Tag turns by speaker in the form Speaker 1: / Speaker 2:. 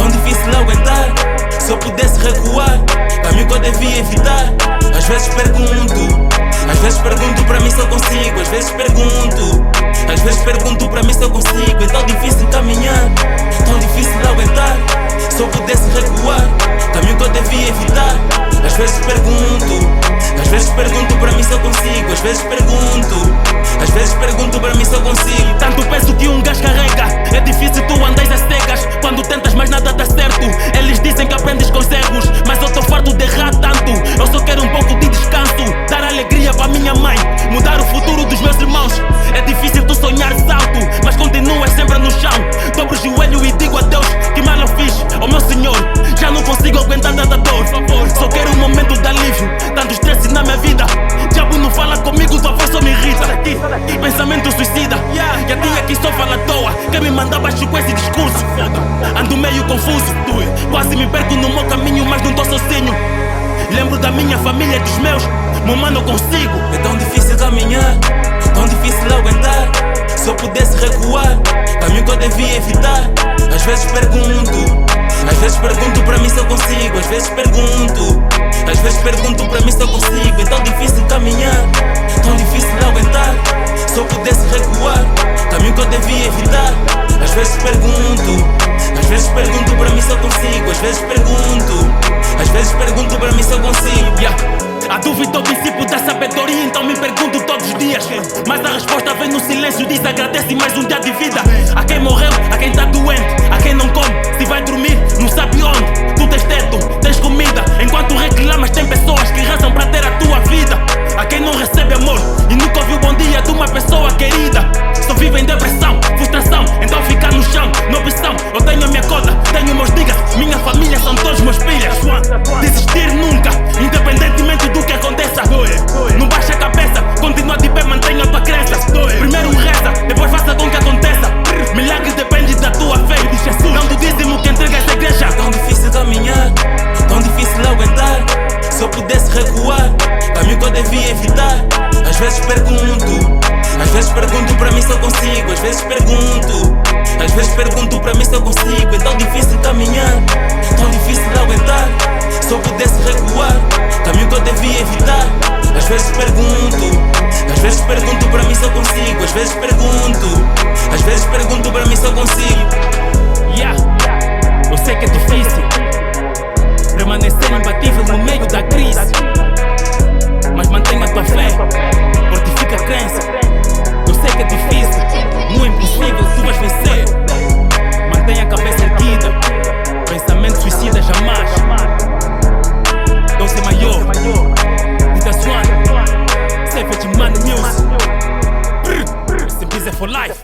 Speaker 1: tão difícil aguentar. Se eu pudesse recuar, caminho que eu devia evitar. Às vezes pergunto para mim se eu consigo. Às vezes pergunto para mim se eu consigo. É tão difícil caminhar, tão difícil aguentar. Se eu pudesse recuar, caminho que eu devia evitar. Às vezes pergunto para mim se eu consigo. Às vezes pergunto para mim se eu consigo.
Speaker 2: Tanto peso que um gás carrega, é difícil tu andas às cegas. Quando tentas mas nada dá certo. Eles dizem que aprendes com os erros, mas eu tô farto de errar tanto. Eu só quero um pouco de descanso, dar alegria pra minha mãe, mudar o futuro dos meus irmãos. É difícil tu sonhares alto, mas continuas sempre no chão. Dobro o joelho e digo a Deus que mal eu fiz, oh meu Senhor. Já não consigo aguentar tanta dor, só quero um momento de alívio. Tanto estresse na minha vida, diabo não fala comigo, tua voz só me irrita. Pensamento suicida, e a tia que só fala à toa, quer me mandar baixo com esse discurso. Ando meio confuso, quase me perco no meu caminho, mas não tô sozinho. Lembro da minha família e dos meus, meu mano, eu consigo.
Speaker 1: É tão difícil caminhar, tão difícil aguentar. Se eu pudesse recuar, caminho que eu devia evitar. Às vezes pergunto para mim se eu consigo. Às vezes pergunto para mim se eu consigo. É tão difícil caminhar, tão difícil aguentar. Se eu pudesse recuar, caminho que eu devia evitar. Às vezes pergunto para mim se eu consigo. Às vezes pergunto para mim se eu consigo.
Speaker 2: A dúvida é o princípio da sabedoria, então me pergunto todos os dias. Mas a resposta vem no silêncio, diz agradece mais um dia de vida. A quem morreu, a quem tá doente, a quem não come, se vai dormir, não sabe onde. Tu tens teto, tens comida, enquanto reclamas tem pessoas que rezam pra ter a tua vida. A quem não recebe amor e nunca ouviu o bom dia de uma pessoa querida, só vive em depressão, frustração, então fica no chão, não opção. Eu tenho a minha coda, tenho meus niggas, minha família são todos meus pilhas. Desistir nunca, independentemente do que aconteça. Não baixa a cabeça, continua de pé, mantenha a tua crença. Primeiro reza, depois faça com que aconteça. Milagre depende da tua fé, não do dízimo que entrega essa igreja.
Speaker 1: Tão difícil caminhar, tão difícil aguentar. Se eu pudesse recuar, caminho que eu devia evitar. Às vezes pergunto para mim se eu consigo. Às vezes pergunto para mim se eu consigo. É tão difícil caminhar, tão difícil aguentar. Se eu pudesse recuar, caminho que eu devia evitar. Às vezes pergunto para mim se eu consigo. Às vezes pergunto para mim se eu consigo.
Speaker 2: Eu sei que é difícil permanecer imbatível no meio da crise, mas mantenha a tua fé, fortifica a crença. Eu sei que é difícil, não é impossível, tu vais vencer. Mantenha a cabeça erguida, pensamento suicida jamais. Doce maior, Dita Swan, Savage Man Music. Esse biz é for life.